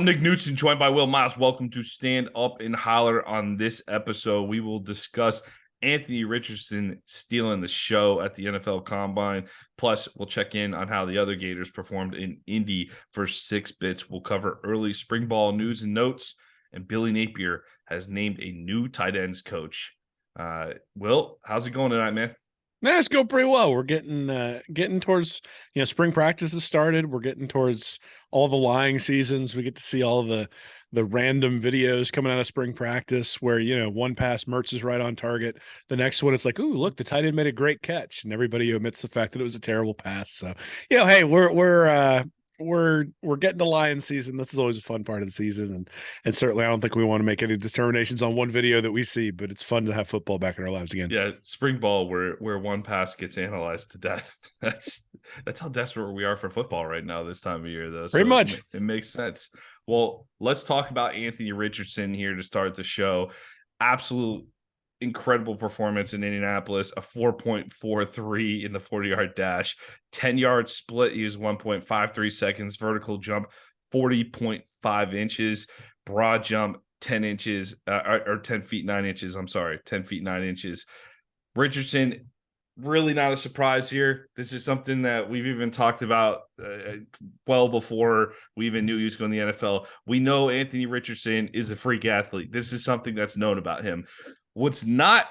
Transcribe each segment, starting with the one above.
I'm Nick Knudsen, joined by Will Miles. Welcome to Stand Up and Holler. On this episode, we will discuss Anthony Richardson stealing the show at the NFL Combine. Plus, we'll check in on how the other Gators performed in Indy for 6 bits. We'll cover early spring ball news and notes. And Billy Napier has named a new tight ends coach. Will, how's it going tonight, man? Nah, it's going pretty well. We're getting towards, spring practice has started. We're getting towards all the lying seasons. We get to see all the random videos coming out of spring practice where, one pass Mertz is right on target. The next one, it's like, ooh, look, the tight end made a great catch. And everybody omits the fact that it was a terrible pass. So, hey, we're getting to lion season. This is always a fun part of the season. And certainly I don't think we want to make any determinations on one video that we see, but it's fun to have football back in our lives again. Yeah, spring ball where one pass gets analyzed to death. That's how desperate we are for football right now this time of year, though. Pretty much. It makes sense. Well, let's talk about Anthony Richardson here to start the show. Absolute incredible performance in Indianapolis, a 4.43 in the 40-yard dash, 10-yard split. He was 1.53 seconds, vertical jump, 40.5 inches, broad jump, 10 inches, or 10 feet, 9 inches. I'm sorry, 10 feet, 9 inches. Richardson, really not a surprise here. This is something that we've even talked about well before we even knew he was going to the NFL. We know Anthony Richardson is a freak athlete. This is something that's known about him. What's not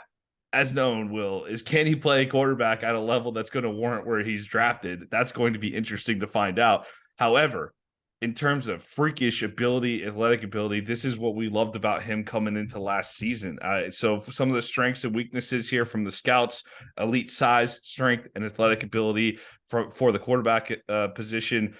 as known, Will, is can he play quarterback at a level that's going to warrant where he's drafted? That's going to be interesting to find out. However, in terms of freakish ability, athletic ability, this is what we loved about him coming into last season. So some of the strengths and weaknesses here from the scouts: elite size, strength, and athletic ability for the quarterback position.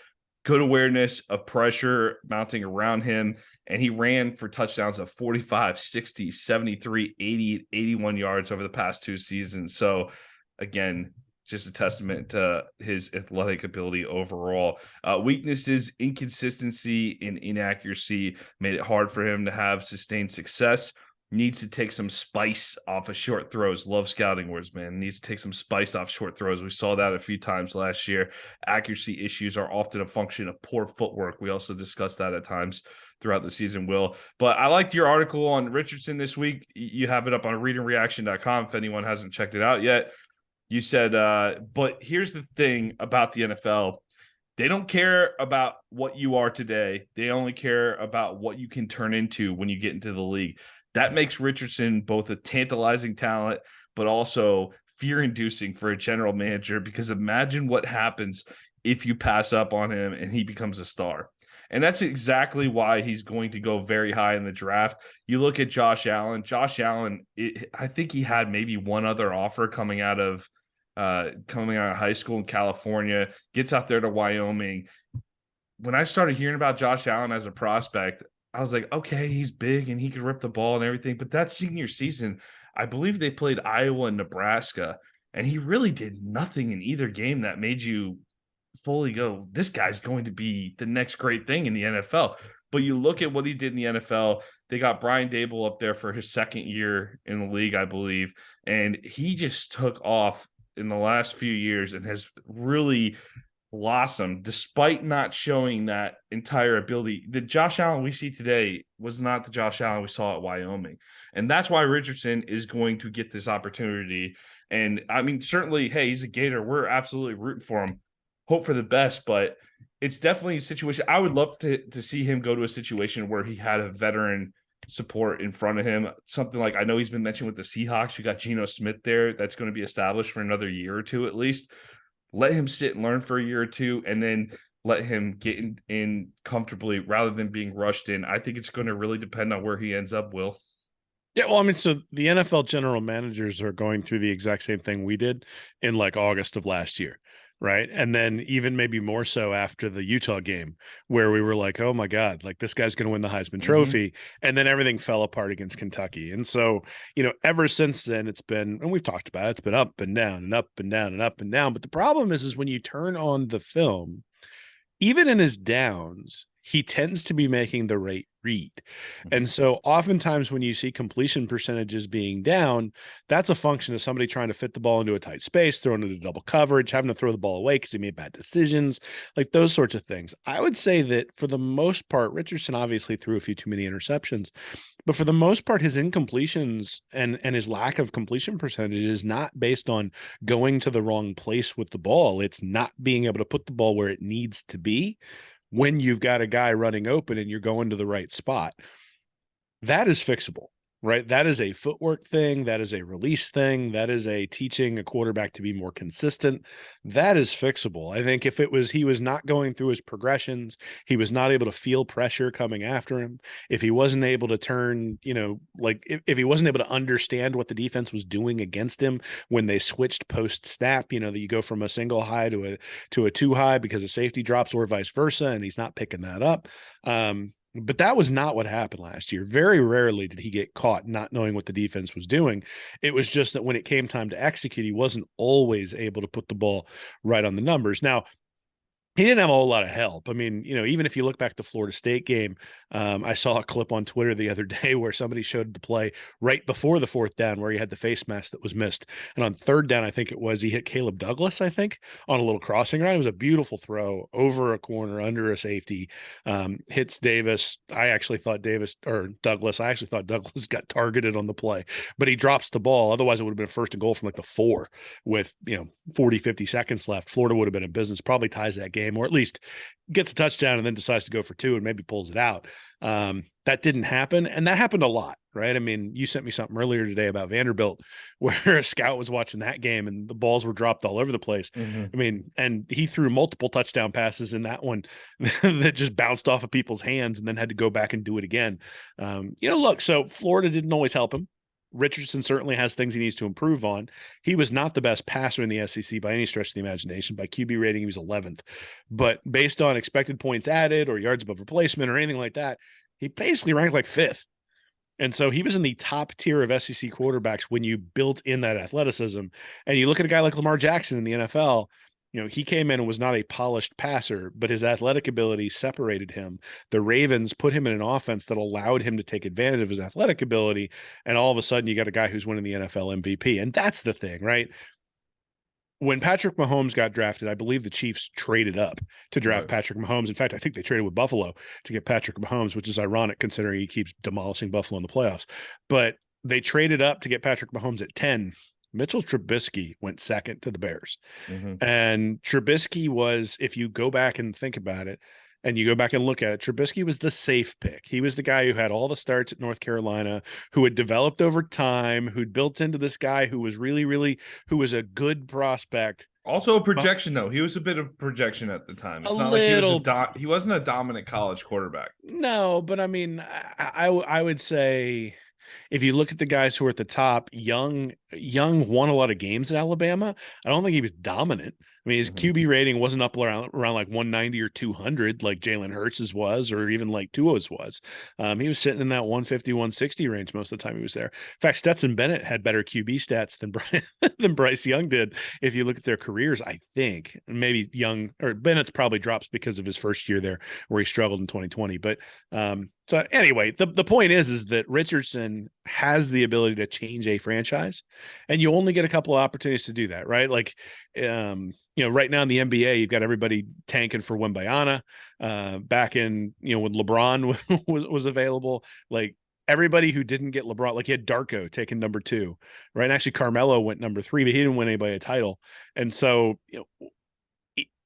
Good awareness of pressure mounting around him. And he ran for touchdowns of 45, 60, 73, 80, 81 yards over the past 2 seasons. So, again, just a testament to his athletic ability overall. Weaknesses, inconsistency, and inaccuracy made it hard for him to have sustained success. Needs to take some spice off of short throws. Love scouting words, man. Needs to take some spice off short throws. We saw that a few times last year. Accuracy issues are often a function of poor footwork. We also discussed that at times throughout the season, Will. But I liked your article on Richardson this week. You have it up on readingreaction.com if anyone hasn't checked it out yet. You said, but here's the thing about the NFL. They don't care about what you are today. They only care about what you can turn into when you get into the league. That makes Richardson both a tantalizing talent, but also fear-inducing for a general manager, because imagine what happens if you pass up on him and he becomes a star. And that's exactly why he's going to go very high in the draft. You look at Josh Allen. Josh Allen, I think he had maybe one other offer coming out of high school in California, gets out there to Wyoming. When I started hearing about Josh Allen as a prospect, I was like, okay, he's big and he can rip the ball and everything. But that senior season, I believe they played Iowa and Nebraska, and he really did nothing in either game that made you fully go, this guy's going to be the next great thing in the NFL. But you look at what he did in the NFL. They got Brian Dable up there for his second year in the league, I believe. And he just took off in the last few years and has really blossomed despite not showing that entire ability. The Josh Allen we see today was not the Josh Allen we saw at Wyoming. And that's why Richardson is going to get this opportunity. And I mean, certainly, hey, he's a Gator. We're absolutely rooting for him. Hope for the best, but it's definitely a situation. I would love to see him go to a situation where he had a veteran support in front of him. Something like, I know he's been mentioned with the Seahawks. You got Geno Smith there. That's going to be established for another year or two at least. Let him sit and learn for a year or two, and then let him get in comfortably rather than being rushed in. I think it's going to really depend on where he ends up, Will. Yeah, well, I mean, so the NFL general managers are going through the exact same thing we did in like August of last year, right? And then even maybe more so after the Utah game, where we were like, oh my God, like this guy's going to win the Heisman Trophy. And then everything fell apart against Kentucky. And so, ever since then, it's been, and we've talked about it, it's been up and down and up and down and up and down. But the problem is when you turn on the film, even in his downs, he tends to be making the read. Mhm. And so oftentimes when you see completion percentages being down, that's a function of somebody trying to fit the ball into a tight space, throwing it into double coverage, having to throw the ball away because he made bad decisions, like those sorts of things. I would say that for the most part, Richardson obviously threw a few too many interceptions, but for the most part, his incompletions and his lack of completion percentage is not based on going to the wrong place with the ball. It's not being able to put the ball where it needs to be when you've got a guy running open and you're going to the right spot. That is fixable, right? That is a footwork thing. That is a release thing. That is a teaching a quarterback to be more consistent. That is fixable. I think if it was he was not going through his progressions, he was not able to feel pressure coming after him, if he wasn't able to turn, like if he wasn't able to understand what the defense was doing against him when they switched post snap, that you go from a single high to a two high because a safety drops or vice versa, and he's not picking that up. But that was not what happened last year. Very rarely did he get caught not knowing what the defense was doing. It was just that when it came time to execute, he wasn't always able to put the ball right on the numbers. Now, he didn't have a whole lot of help. I mean, even if you look back to the Florida State game, I saw a clip on Twitter the other day where somebody showed the play right before the fourth down where he had the face mask that was missed. And on third down, I think it was, he hit Caleb Douglas, I think, on a little crossing route. It was a beautiful throw over a corner, under a safety, hits Davis. I actually thought Douglas got targeted on the play, but he drops the ball. Otherwise, it would have been a first and goal from like the 4 with, 40, 50 seconds left. Florida would have been in business, probably ties that game, or at least gets a touchdown and then decides to go for 2 and maybe pulls it out. That didn't happen. And that happened a lot, right? I mean, you sent me something earlier today about Vanderbilt where a scout was watching that game and the balls were dropped all over the place. Mm-hmm. I mean, and he threw multiple touchdown passes in that one that just bounced off of people's hands and then had to go back and do it again. Look, so Florida didn't always help him. Richardson certainly has things he needs to improve on. He was not the best passer in the SEC by any stretch of the imagination. By QB rating, he was 11th. But based on expected points added or yards above replacement or anything like that, he basically ranked like 5th. And so he was in the top tier of SEC quarterbacks when you built in that athleticism. And you look at a guy like Lamar Jackson in the NFL, he came in and was not a polished passer, but his athletic ability separated him. The Ravens put him in an offense that allowed him to take advantage of his athletic ability. And all of a sudden you got a guy who's winning the NFL MVP. And that's the thing, right? When Patrick Mahomes got drafted, I believe the Chiefs traded up to draft Patrick Mahomes. In fact, I think they traded with Buffalo to get Patrick Mahomes, which is ironic considering he keeps demolishing Buffalo in the playoffs. But they traded up to get Patrick Mahomes at 10. Mitchell Trubisky went second to the Bears. Mm-hmm. And Trubisky was, if you go back and think about it, and you go back and look at it, Trubisky was the safe pick. He was the guy who had all the starts at North Carolina, who had developed over time, who'd built into this guy who was who was a good prospect. Also a projection, though. He was a bit of projection at the time. It's not like he wasn't a dominant college quarterback. No, but I mean, I would say if you look at the guys who are at the top, Young won a lot of games at Alabama. I don't think he was dominant. I mean, his QB rating wasn't up around like 190 or 200 like Jalen Hurts' was, or even like Tua's was. He was sitting in that 150, 160 range most of the time he was there. In fact, Stetson Bennett had better QB stats than Bryce Young did. If you look at their careers, I think maybe Young or Bennett's probably drops because of his first year there where he struggled in 2020. But so anyway, the point is that Richardson has the ability to change a franchise, and you only get a couple of opportunities to do that, right? Like, right now in the NBA, you've got everybody tanking for Wembanyama. Back in, when LeBron was available, like everybody who didn't get LeBron, like he had Darko taking number 2, right? And actually Carmelo went number 3, but he didn't win anybody a title. And so,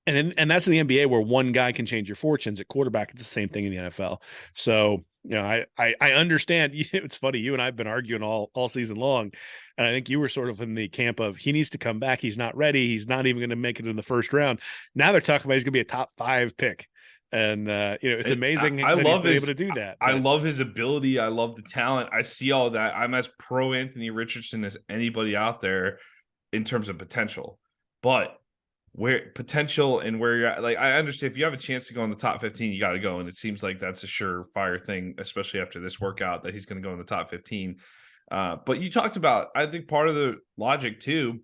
and that's in the NBA where one guy can change your fortunes. At quarterback, it's the same thing in the NFL. So, I understand. It's funny. You and I have been arguing all season long. And I think you were sort of in the camp of he needs to come back. He's not ready. He's not even going to make it in the first round. Now they're talking about he's going to be a top 5 pick. And, it's amazing I love he's able to do that. I love his ability. I love the talent. I see all that. I'm as pro Anthony Richardson as anybody out there in terms of potential. But where potential and where you're at, like, I understand if you have a chance to go in the top 15, you got to go. And it seems like that's a surefire thing, especially after this workout, that he's going to go in the top 15. But you talked about, I think part of the logic too,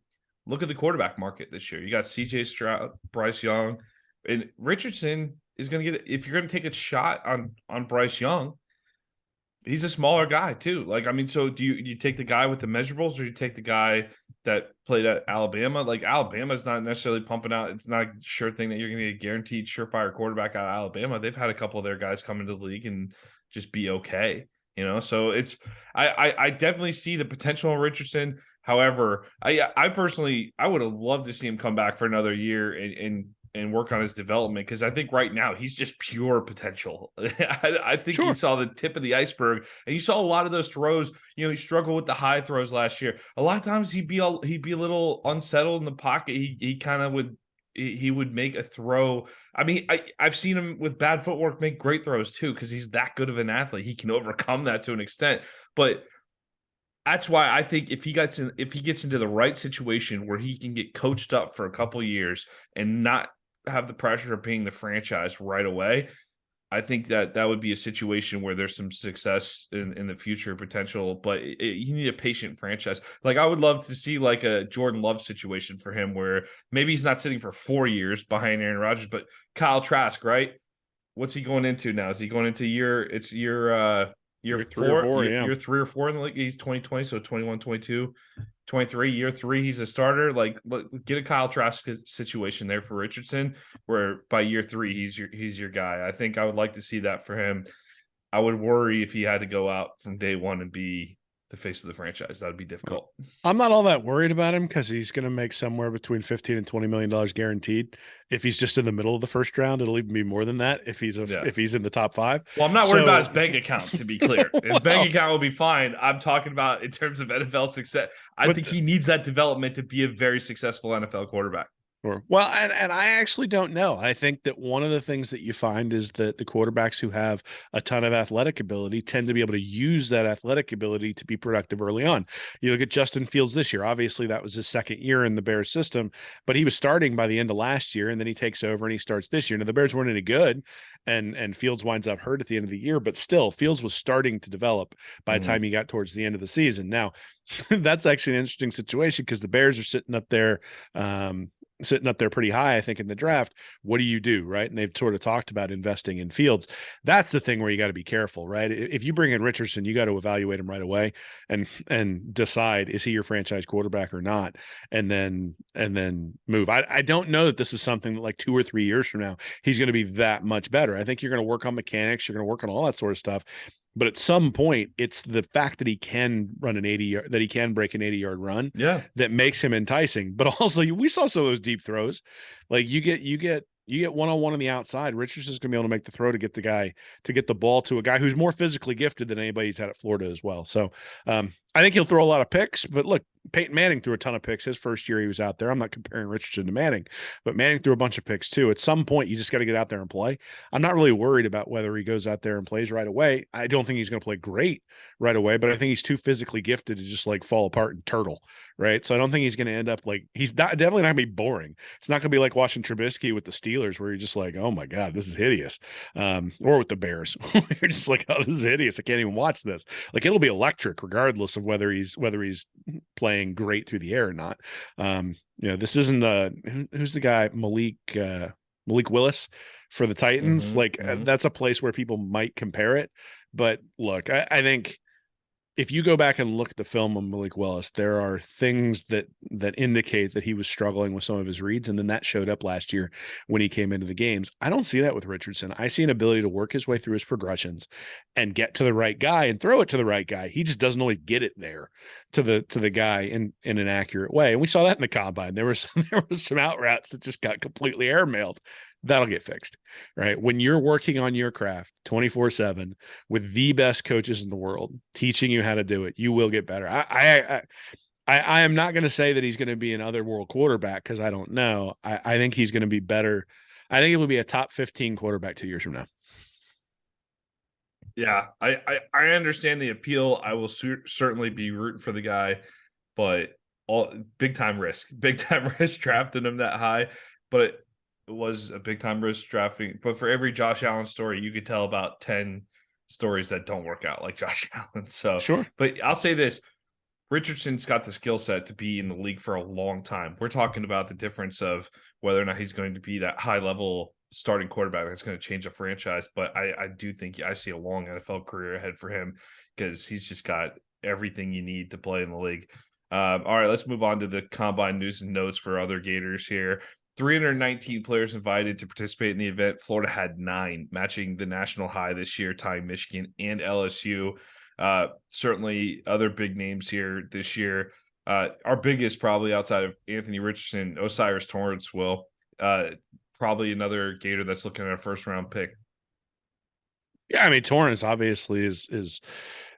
look at the quarterback market this year. You got CJ Stroud, Bryce Young, and Richardson is going to get, if you're going to take a shot on Bryce Young, He's a smaller guy too. Like, I mean, so do you take the guy with the measurables, or you take the guy that played at Alabama? Like, Alabama's not necessarily pumping out. It's not a sure thing that you're going to get a guaranteed surefire quarterback out of Alabama. They've had a couple of their guys come into the league and just be okay, you know. So it's I definitely see the potential in Richardson. However, I personally I would have loved to see him come back for another year and work on his development, because I think right now he's just pure potential. I think you Sure. saw the tip of the iceberg, and you saw a lot of those throws. You know, he struggled with the high throws last year. A lot of times he'd be a little unsettled in the pocket. He kind of would he would make a throw. I mean, I've seen him with bad footwork make great throws too, because he's that good of an athlete. He can overcome that to an extent, but that's why I think if he gets into the right situation where he can get coached up for a couple years and not have the pressure of being the franchise right away, I think that would be a situation where there's some success in the future potential. But you need a patient franchise. Like, I would love to see like a Jordan Love situation for him, where maybe he's not sitting for 4 years behind Aaron Rodgers, but Kyle Trask, right? What's he going into now? Is he going into year You're 3 or 4, yeah. year 3 or 4 in the league? He's 2020, so 21, 22, 23. Year 3, he's a starter. Like, get a Kyle Trask situation there for Richardson, where by year 3 he's your guy. I think I would like to see that for him. I would worry if he had to go out from day one and be the face of the franchise. That would be difficult. I'm not all that worried about him because he's going to make somewhere between $15 and $20 million guaranteed. If he's just in the middle of the first round, it'll even be more than that if he's in the top 5. Well, I'm not worried about his bank account, to be clear. His bank account will be fine. I'm talking about in terms of NFL success. I think he needs that development to be a very successful NFL quarterback. Sure. Well, and I actually don't know. I think that one of the things that you find is that the quarterbacks who have a ton of athletic ability tend to be able to use that athletic ability to be productive early on. You look at Justin Fields this year. Obviously, that was his second year in the Bears system, but he was starting by the end of last year, and then he takes over and he starts this year. Now, the Bears weren't any good, and Fields winds up hurt at the end of the year, but still, Fields was starting to develop by the time he got towards the end of the season. Now, that's actually an interesting situation because the Bears are sitting up there pretty high, I think, in the draft. What do you do, right? And they've sort of talked about investing in Fields. That's the thing where you got to be careful, right? If you bring in Richardson, you got to evaluate him right away and decide, is he your franchise quarterback or not, and then move. I don't know that this is something that like 2 or 3 years from now he's going to be that much better. I think you're going to work on mechanics, you're going to work on all that sort of stuff. But at some point, it's the fact that he can run that he can break an 80-yard run, that makes him enticing. But also, we saw some of those deep throws. Like you get one-on-one on the outside. Richardson's going to be able to make the throw to get the ball to a guy who's more physically gifted than anybody he's had at Florida as well. So I think he'll throw a lot of picks. But look, Peyton Manning threw a ton of picks his first year he was out there. I'm not comparing Richardson to Manning, but Manning threw a bunch of picks too. At some point, you just got to get out there and play. I'm not really worried about whether he goes out there and plays right away. I don't think he's going to play great right away, but I think he's too physically gifted to just like fall apart and turtle, right? So I don't think he's going to end up like, definitely not going to be boring. It's not going to be like watching Trubisky with the Steelers where you're just like, oh my God, this is hideous. Or with the Bears. You're just like, oh, this is hideous. I can't even watch this. Like, it'll be electric regardless of whether he's playing great through the air or not. This isn't who's the guy, Malik Willis for the Titans. That's a place where people might compare it. But look, I think if you go back and look at the film of Malik Willis, there are things that indicate that he was struggling with some of his reads, and then that showed up last year when he came into the games. I don't see that with Richardson. I see an ability to work his way through his progressions and get to the right guy and throw it to the right guy. He just doesn't always get it there to the guy in an accurate way. And we saw that in the combine. There was some out routes that just got completely airmailed. That'll get fixed, right? When you're working on your craft 24/7 with the best coaches in the world teaching you how to do it, you will get better. I am not going to say that he's going to be an other world quarterback because I don't know. I think he's going to be better. I think it will be a top 15 quarterback 2 years from now. Yeah, I understand the appeal. I will certainly be rooting for the guy, but big time risk drafting him that high. But it was a big time risk drafting. But for every Josh Allen story, you could tell about 10 stories that don't work out like Josh Allen. So sure. But I'll say this. Richardson's got the skill set to be in the league for a long time. We're talking about the difference of whether or not he's going to be that high level starting quarterback that's going to change a franchise, but I do think I see a long NFL career ahead for him because he's just got everything you need to play in the league. All right, let's move on to the combine news and notes for other Gators here. 319 players invited to participate in the event. Florida had 9, matching the national high this year, tying Michigan and LSU. Certainly other big names here this year. Our biggest, probably outside of Anthony Richardson, Osiris Torrance will. Probably another Gator that's looking at a first round pick. Yeah, I mean Torrance obviously is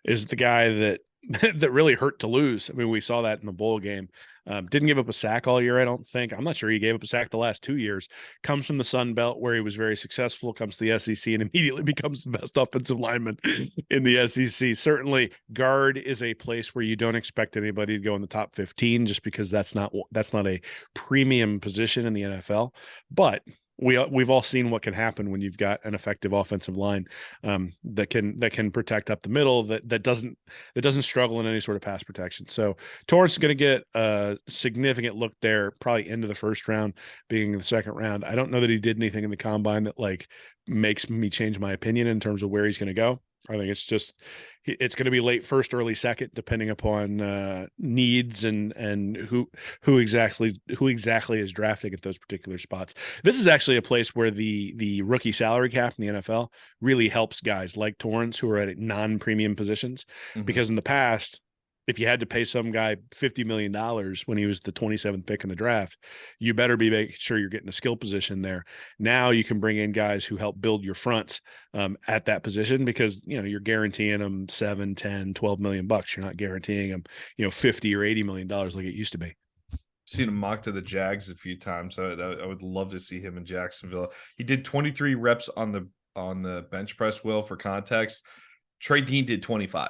the guy that that really hurt to lose. I mean, we saw that in the bowl game. Didn't give up a sack all year, I don't think. I'm not sure he gave up a sack the last 2 years. Comes from the Sun Belt where he was very successful, comes to the SEC and immediately becomes the best offensive lineman in the SEC. Certainly, guard is a place where you don't expect anybody to go in the top 15 just because that's not a premium position in the NFL. But we've all seen what can happen when you've got an effective offensive line that can protect up the middle that doesn't struggle in any sort of pass protection. So Torrance is going to get a significant look there, probably into the first round, being the second round. I don't know that he did anything in the combine that like makes me change my opinion in terms of where he's going to go. I think it's going to be late first, early second, depending upon needs and who exactly is drafting at those particular spots. This is actually a place where the rookie salary cap in the NFL really helps guys like Torrance who are at non-premium positions, because in the past, if you had to pay some guy $50 million when he was the 27th pick in the draft, you better be making sure you're getting a skill position there. Now you can bring in guys who help build your fronts at that position, because, you're guaranteeing them 7, 10, 12 million bucks. You're not guaranteeing them, 50 or $80 million like it used to be. Seen him mocked to the Jags a few times. So I would love to see him in Jacksonville. He did 23 reps on the bench press, Will, for context. Trey Dean did 25.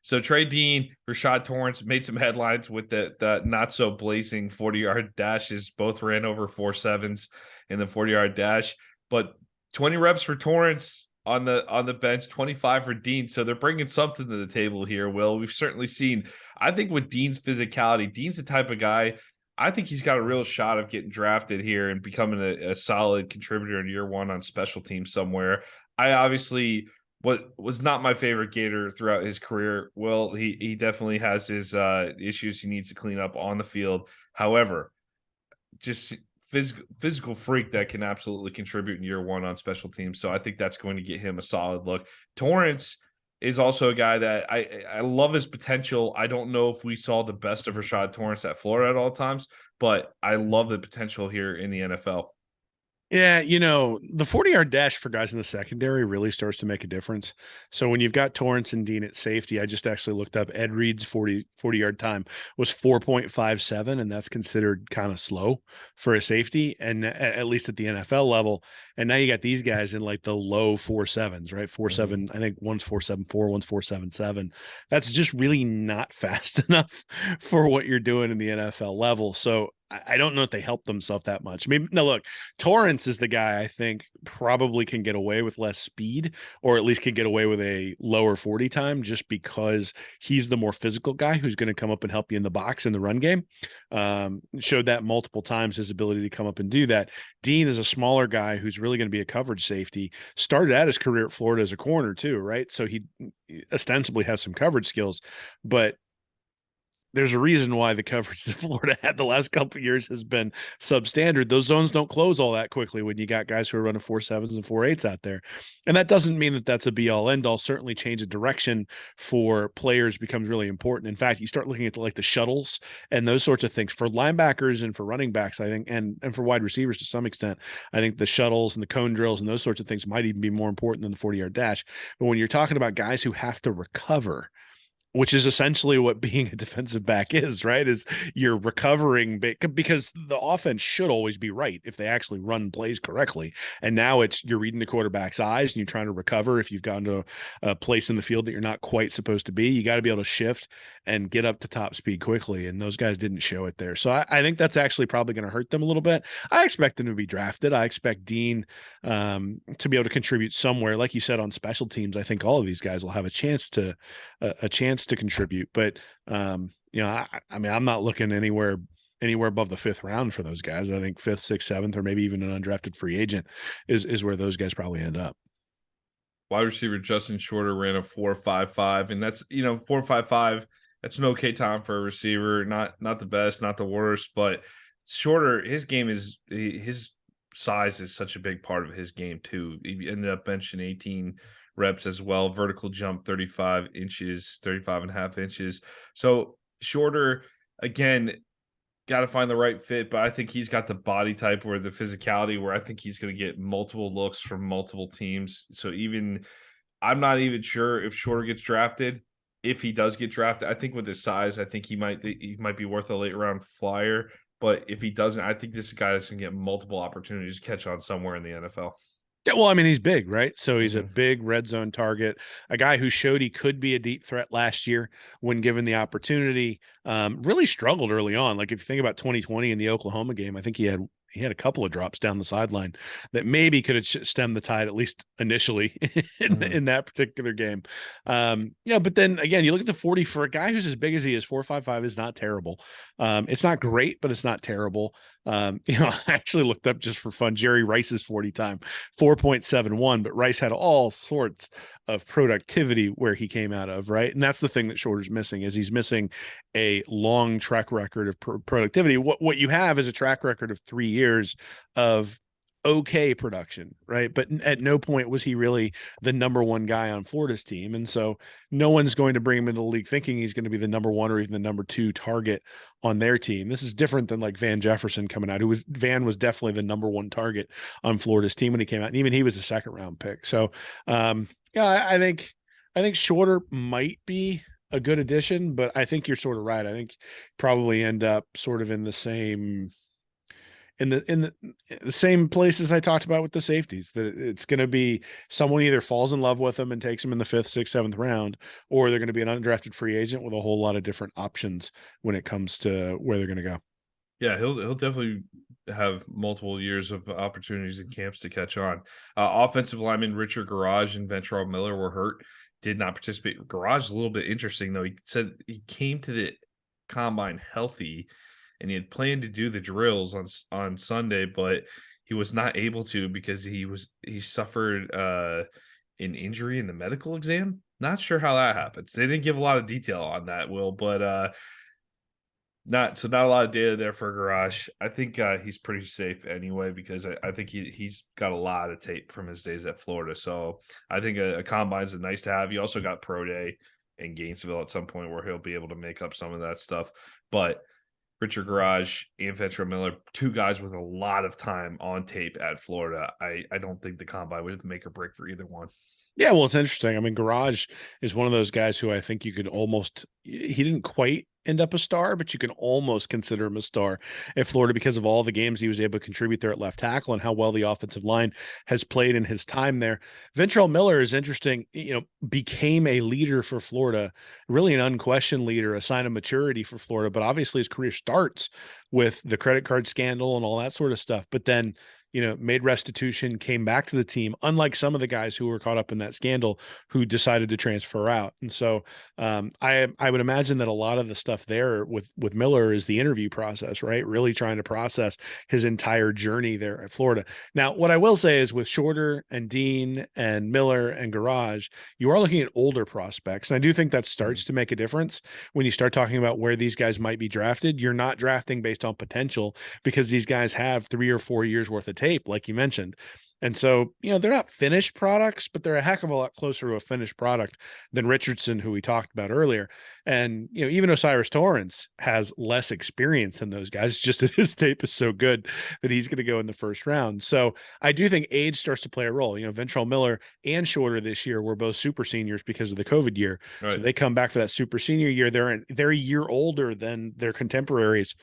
So Trey Dean, Rashad Torrance made some headlines with the not so blazing 40-yard dashes. Both ran over 4.7s in the 40-yard dash, but 20 reps for Torrance on the bench, 25 for Dean. So they're bringing something to the table here, Will. We've certainly seen, I think with Dean's physicality, Dean's the type of guy, I think he's got a real shot of getting drafted here and becoming a solid contributor in year one on special teams somewhere. I obviously what was not my favorite Gator throughout his career. Well, he definitely has his issues he needs to clean up on the field. However, just physical freak that can absolutely contribute in year one on special teams. So I think that's going to get him a solid look. Torrance is also a guy that I love his potential. I don't know if we saw the best of Rashad Torrance at Florida at all times, but I love the potential here in the NFL. Yeah, the 40-yard dash for guys in the secondary really starts to make a difference. So when you've got Torrance and Dean at safety, I just actually looked up Ed Reed's 40-yard time was 4.57, and that's considered kind of slow for a safety, and at least at the NFL level. And now you got these guys in like the low 4.7s, right? 4.7, I think one's 4.74, one's 4.77. That's just really not fast enough for what you're doing in the NFL level. So I don't know if they help themselves that much. I mean, now look, Torrance is the guy I think probably can get away with less speed, or at least can get away with a lower 40 time, just because he's the more physical guy who's going to come up and help you in the box in the run game. Showed that multiple times, his ability to come up and do that. Dean is a smaller guy who's really going to be a coverage safety. Started out his career at Florida as a corner too, right? So he ostensibly has some coverage skills, but there's a reason why the coverage that Florida had the last couple of years has been substandard. Those zones don't close all that quickly when you got guys who are running 4.7s and 4.8s out there. And that doesn't mean that that's a be-all, end-all. Certainly change of direction for players becomes really important. In fact, you start looking at the shuttles and those sorts of things. For linebackers and for running backs, I think, and for wide receivers to some extent, I think the shuttles and the cone drills and those sorts of things might even be more important than the 40-yard dash. But when you're talking about guys who have to recover, which is essentially what being a defensive back is, right? Is you're recovering because the offense should always be right if they actually run plays correctly. And now you're reading the quarterback's eyes and you're trying to recover. If you've gone to a place in the field that you're not quite supposed to be, you got to be able to shift and get up to top speed quickly. And those guys didn't show it there. So I think that's actually probably going to hurt them a little bit. I expect them to be drafted. I expect Dean to be able to contribute somewhere. Like you said, on special teams, I think all of these guys will have a chance to contribute. But I mean, I'm not looking anywhere anywhere above the 5th round for those guys. I think 5th, 6th, 7th, or maybe even an undrafted free agent is where those guys probably end up. Wide receiver Justin Shorter ran a 4.55, and that's 4.55. That's an okay time for a receiver. Not the best, not the worst, but Shorter, his game is his size is such a big part of his game too. He ended up benching 18 reps as well. Vertical jump 35 inches, 35 and a half inches. So Shorter, again, got to find the right fit, but I think he's got the body type or the physicality where I think he's going to get multiple looks from multiple teams. So I'm not even sure if Shorter gets drafted. If he does get drafted, I think with his size, I think he might be worth a late round flyer. But if he doesn't, I think this is a guy that's going to get multiple opportunities to catch on somewhere in the NFL. Yeah, well, I mean, he's big, right? So he's a Mhm. big red zone target, a guy who showed he could be a deep threat last year when given the opportunity. Really struggled early on. Like if you think about 2020 in the Oklahoma game, I think he had a couple of drops down the sideline that maybe could have stemmed the tide, at least initially Mhm. in that particular game. But then again, you look at the 40 for a guy who's as big as he is, 4.55 is not terrible. It's not great, but it's not terrible. I actually looked up just for fun Jerry Rice's 40 time, 4.71, but Rice had all sorts of productivity where he came out of, right? And that's the thing that Shorter's missing is he's missing a long track record of productivity. What you have is a track record of 3 years of okay production, right? But at no point was he really the number one guy on Florida's team. And so no one's going to bring him into the league thinking he's going to be the number one or even the number two target on their team. This is different than like Van Jefferson coming out, Van was definitely the number one target on Florida's team when he came out. And even he was a second round pick. So I think Shorter might be a good addition, but I think you're sort of right. I think probably end up sort of in the same in the same places I talked about with the safeties, that it's going to be someone either falls in love with them and takes them in the 5th, 6th, 7th round, or they're going to be an undrafted free agent with a whole lot of different options when it comes to where they're going to go. Yeah, he'll definitely have multiple years of opportunities in camps to catch on. Offensive lineman Richard Garage and Ventrell Miller were hurt, did not participate. Garage is a little bit interesting though. He said he came to the combine healthy, and he had planned to do the drills on Sunday, but he was not able to because he suffered an injury in the medical exam. Not sure how that happens. They didn't give a lot of detail on that, Will, but not a lot of data there for Garage. I think he's pretty safe anyway because I think he's got a lot of tape from his days at Florida. So I think a combine is nice to have. You also got Pro Day in Gainesville at some point where he'll be able to make up some of that stuff. But Richard Garage and Ventrell Miller, two guys with a lot of time on tape at Florida. I don't think the combine would make or break for either one. Yeah, well, it's interesting. I mean, Garage is one of those guys who I think you could almost, he didn't quite end up a star, but you can almost consider him a star at Florida because of all the games he was able to contribute there at left tackle and how well the offensive line has played in his time there. Ventrell Miller is interesting, became a leader for Florida, really an unquestioned leader, a sign of maturity for Florida, but obviously his career starts with the credit card scandal and all that sort of stuff. But then made restitution, came back to the team, unlike some of the guys who were caught up in that scandal who decided to transfer out. And so I would imagine that a lot of the stuff there with Miller is the interview process, right? Really trying to process his entire journey there at Florida. Now, what I will say is with Shorter and Dean and Miller and Garage, you are looking at older prospects. And I do think that starts to make a difference when you start talking about where these guys might be drafted. You're not drafting based on potential because these guys have 3 or 4 years worth of tape, like you mentioned. And so, they're not finished products, but they're a heck of a lot closer to a finished product than Richardson, who we talked about earlier. And, even Osiris Torrance has less experience than those guys, just that his tape is so good that he's going to go in the first round. So I do think age starts to play a role. Ventrell Miller and Shorter this year were both super seniors because of the COVID year. Right. So they come back for that super senior year. They're a year older than their contemporaries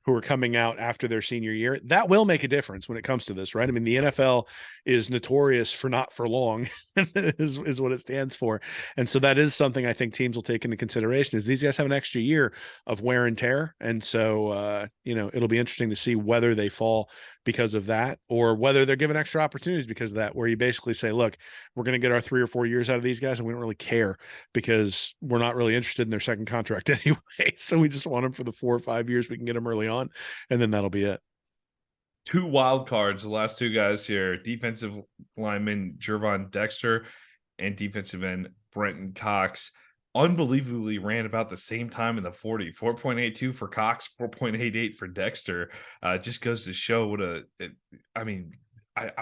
who are coming out after their senior year. That will make a difference when it comes to this, right? I mean, the NFL is notorious for not for long is what it stands for. And so that is something I think teams will take into consideration is these guys have an extra year of wear and tear. And so, it'll be interesting to see whether they fall because of that, or whether they're given extra opportunities because of that, where you basically say, look, we're going to get our 3 or 4 years out of these guys and we don't really care because we're not really interested in their second contract anyway. So we just want them for the 4 or 5 years we can get them early on, and then that'll be it. Two wild cards, the last two guys here, defensive lineman Gervon Dexter and defensive end Brenton Cox. Unbelievably ran about the same time in the 40, 4.82 for Cox, 4.88 for Dexter. Just goes to show what I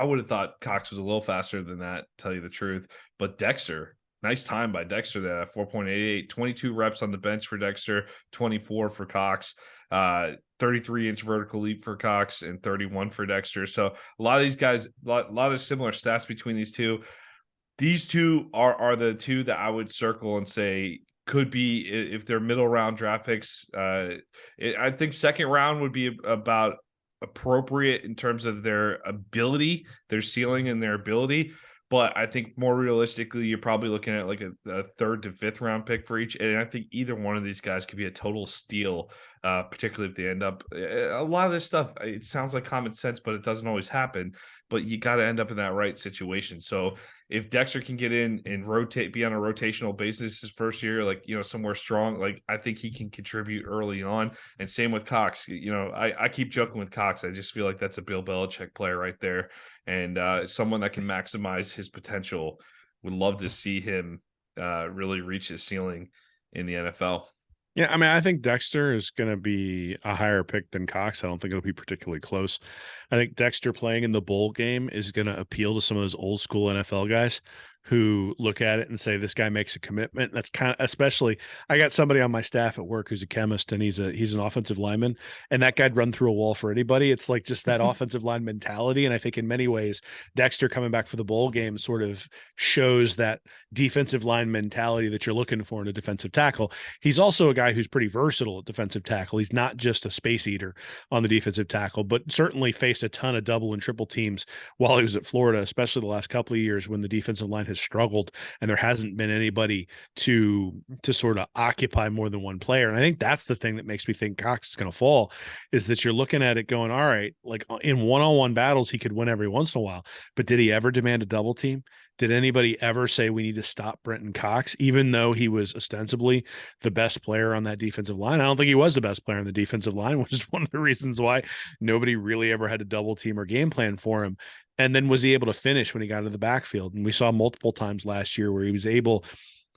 would have thought Cox was a little faster than that, tell you the truth. But Dexter, nice time by Dexter there at 4.88, 22 reps on the bench for Dexter, 24 for Cox. 33-inch vertical leap for Cox and 31 for Dexter. So a lot of these guys, a lot of similar stats between these two. These two are the two that I would circle and say could be, if they're middle round draft picks. I think second round would be about appropriate in terms of their ability, their ceiling and their ability. But I think more realistically, you're probably looking at like a third to fifth round pick for each. And I think either one of these guys could be a total steal, particularly if they end up. A lot of this stuff, it sounds like common sense, but it doesn't always happen. But you got to end up in that right situation. So if Dexter can get in and be on a rotational basis his first year, like, somewhere strong, like I think he can contribute early on. And same with Cox. I keep joking with Cox. I just feel like that's a Bill Belichick player right there. And someone that can maximize his potential. Would love to see him really reach his ceiling in the NFL. Yeah, I mean, I think Dexter is going to be a higher pick than Cox. I don't think it'll be particularly close. I think Dexter playing in the bowl game is going to appeal to some of those old school NFL guys who look at it and say, this guy makes a commitment. That's kind of, especially, I got somebody on my staff at work who's a chemist, and he's an offensive lineman, and that guy'd run through a wall for anybody. It's like just that offensive line mentality. And I think in many ways, Dexter coming back for the bowl game sort of shows that defensive line mentality that you're looking for in a defensive tackle. He's also a guy who's pretty versatile at defensive tackle. He's not just a space eater on the defensive tackle, but certainly faced a ton of double and triple teams while he was at Florida, especially the last couple of years when the defensive line has struggled and there hasn't been anybody to sort of occupy more than one player. And I think that's the thing that makes me think Cox is going to fall, is that you're looking at it going, all right, like in one-on-one battles, he could win every once in a while, but did he ever demand a double team? Did anybody ever say we need to stop Brenton Cox, even though he was ostensibly the best player on that defensive line? I don't think he was the best player on the defensive line, which is one of the reasons why nobody really ever had a double team or game plan for him. And then was he able to finish when he got into the backfield? And we saw multiple times last year where he was able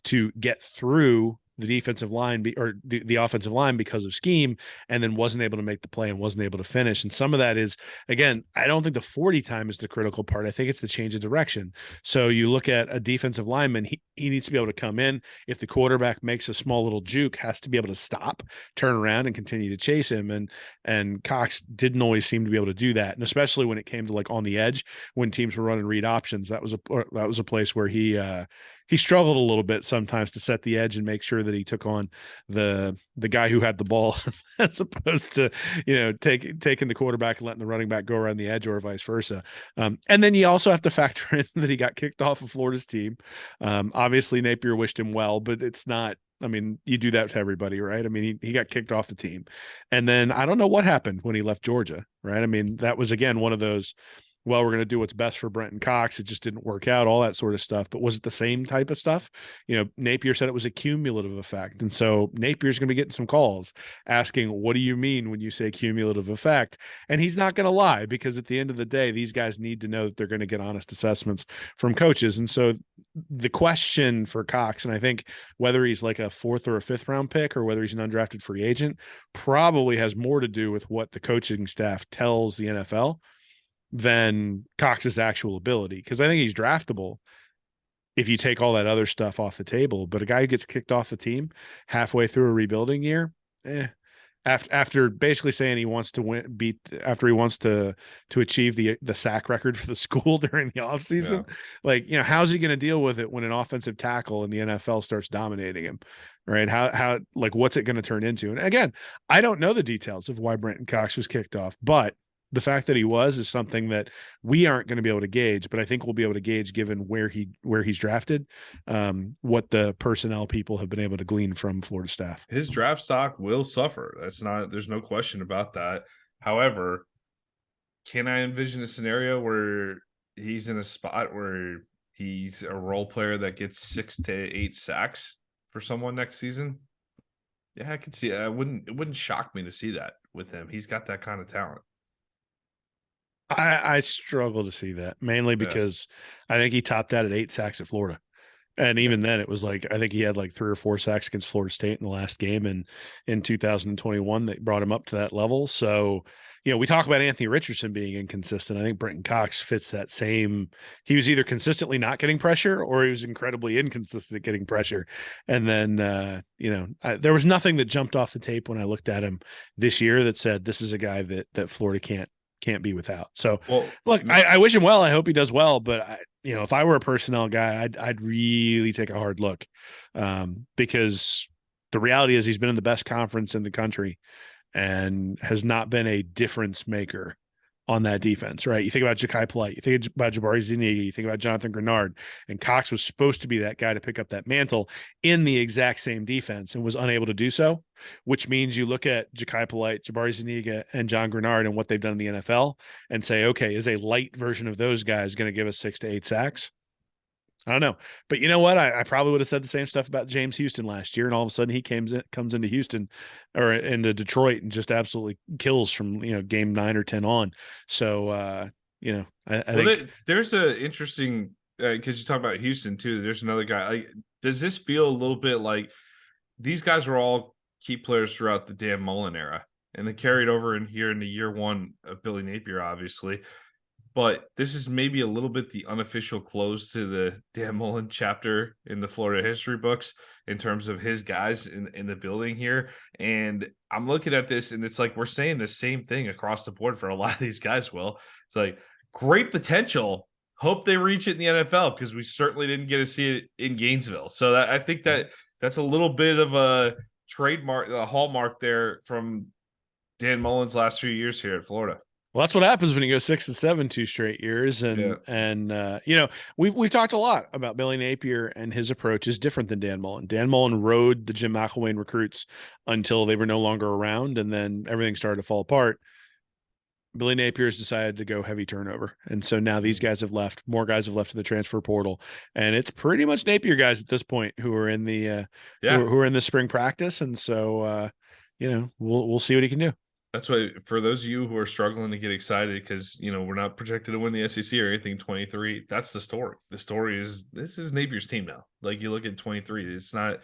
to get through the defensive line or the offensive line because of scheme, and then wasn't able to make the play and wasn't able to finish. And some of that is, again, I don't think the 40 time is the critical part. I think it's the change of direction. So you look at a defensive lineman, he needs to be able to come in. If the quarterback makes a small little juke, has to be able to stop, turn around, and continue to chase him. And Cox didn't always seem to be able to do that. And especially when it came to like on the edge, when teams were running read options, that was a place where he struggled a little bit sometimes to set the edge and make sure that he took on the guy who had the ball as opposed to, taking the quarterback and letting the running back go around the edge or vice versa. And then you also have to factor in that he got kicked off of Florida's team. Obviously Napier wished him well, but it's not, I mean, you do that to everybody, right? I mean, he got kicked off the team. And then I don't know what happened when he left Georgia, right? I mean, that was, again, one of those, well, we're going to do what's best for Brenton Cox. It just didn't work out, all that sort of stuff. But was it the same type of stuff? Napier said it was a cumulative effect. And so Napier's going to be getting some calls asking, what do you mean when you say cumulative effect? And he's not going to lie, because at the end of the day, these guys need to know that they're going to get honest assessments from coaches. And so the question for Cox, and I think whether he's like a 4th or a 5th round pick or whether he's an undrafted free agent, probably has more to do with what the coaching staff tells the NFL than Cox's actual ability. Because I think he's draftable if you take all that other stuff off the table. But a guy who gets kicked off the team halfway through a rebuilding year, after basically saying he wants to after he wants to achieve the sack record for the school during the offseason, how's he going to deal with it when an offensive tackle in the NFL starts dominating him? Right. How what's it going to turn into? And again, I don't know the details of why Brenton Cox was kicked off, but the fact that he is something that we aren't going to be able to gauge, but I think we'll be able to gauge given where he's drafted, what the personnel people have been able to glean from Florida staff. His draft stock will suffer. There's no question about that. However, can I envision a scenario where he's in a spot where he's a role player that gets 6 to 8 sacks for someone next season? Yeah, I could see it. It wouldn't shock me to see that with him. He's got that kind of talent. I struggle to see that, mainly Yeah. because I think he topped out at 8 sacks at Florida. And Yeah. even then, it was like I think he had like 3 or 4 sacks against Florida State in the last game, and in 2021 that brought him up to that level. So, we talk about Anthony Richardson being inconsistent. I think Brenton Cox fits that same. He was either consistently not getting pressure, or he was incredibly inconsistent at getting pressure. And then, there was nothing that jumped off the tape when I looked at him this year that said this is a guy that Florida can't be without. So, Well, look, I wish him well. I hope he does well, but if I were a personnel guy, I'd really take a hard look, because the reality is he's been in the best conference in the country and has not been a difference maker on that defense, right? You think about Ja'Kai Polite, you think about Jabari Zuniga, you think about Jonathan Grenard, and Cox was supposed to be that guy to pick up that mantle in the exact same defense and was unable to do so, which means you look at Ja'Kai Polite, Jabari Zuniga, and John Grenard and what they've done in the NFL and say, okay, is a light version of those guys going to give us 6 to 8 sacks? I don't know. But you know what? I probably would have said the same stuff about James Houston last year, and all of a sudden he comes into Houston or into Detroit and just absolutely kills from game 9 or 10 on. So I well, think there's a interesting because you talk about Houston too. There's another guy. Like, does this feel a little bit like these guys were all key players throughout the Dan Mullen era, and they carried over in here into year one of Billy Napier, obviously. But this is maybe a little bit the unofficial close to the Dan Mullen chapter in the Florida history books in terms of his guys in the building here. And I'm looking at this, and it's like we're saying the same thing across the board for a lot of these guys. Will it's like great potential. Hope they reach it in the NFL because we certainly didn't get to see it in Gainesville. So I think that's a little bit of a trademark, a hallmark there from Dan Mullen's last few years here at Florida. well, that's what happens when you go 6-7 2 straight years, Yeah. and we've talked a lot about Billy Napier, and his approach is different than Dan Mullen. Dan Mullen rode the Jim McElwain recruits until they were no longer around, and then everything started to fall apart. Billy Napier's decided to go heavy turnover, and so now these guys have left. More guys have left to the transfer portal, and it's pretty much Napier guys at this point who are in the who are in the spring practice, and so we'll see what he can do. That's why for those of you who are struggling to get excited because we're not projected to win the SEC or anything 23, that's the story. The story is this is Napier's team now. Like you look at 23, it's not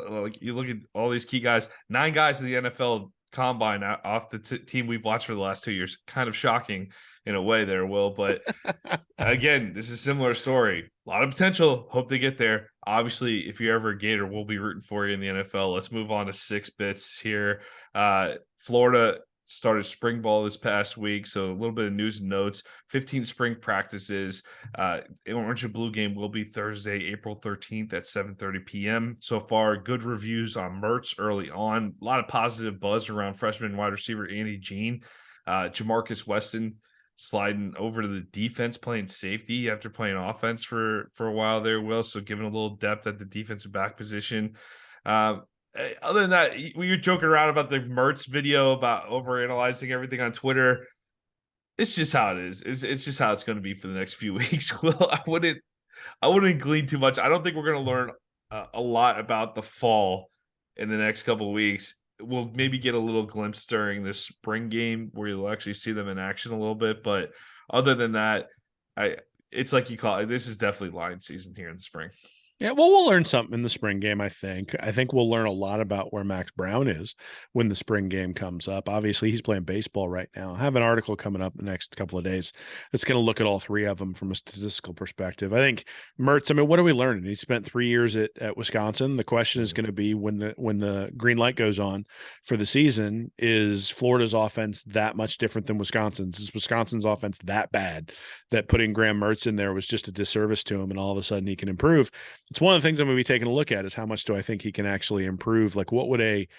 like you look at all these key guys, 9 guys in the NFL combine off the team we've watched for the last 2 years. Kind of shocking in a way there, Will, but again, this is a similar story. A lot of potential. Hope they get there. Obviously, if you're ever a Gator, we'll be rooting for you in the NFL. Let's move on to 6 bits here. Florida started spring ball this past week, so a little bit of news and notes. 15 spring practices. Orange and Blue game will be Thursday, April 13th at 7:30 p.m. So far, good reviews on Mertz early on. A lot of positive buzz around freshman wide receiver Andy Jean. Jamarcus Weston sliding over to the defense, playing safety after playing offense for a while there, Will. So giving a little depth at the defensive back position. Other than that, we were joking around about the Mertz video about overanalyzing everything on Twitter. It's just how it is. It's just how it's going to be for the next few weeks. Well, I wouldn't glean too much. I don't think we're going to learn a lot about the fall in the next couple of weeks. We'll maybe get a little glimpse during the spring game where you'll actually see them in action a little bit. But other than that, it's like you call it. This is definitely line season here in the spring. Yeah, well, we'll learn something in the spring game, I think. I think we'll learn a lot about where Max Brown is when the spring game comes up. Obviously, he's playing baseball right now. I have an article coming up the next couple of days that's going to look at all 3 of them from a statistical perspective. I think Mertz, what are we learning? He spent 3 years at Wisconsin. The question is going to be when the green light goes on for the season, is Florida's offense that much different than Wisconsin's? Is Wisconsin's offense that bad that putting Graham Mertz in there was just a disservice to him and all of a sudden he can improve? It's one of the things I'm going to be taking a look at is how much do I think he can actually improve? Like what would a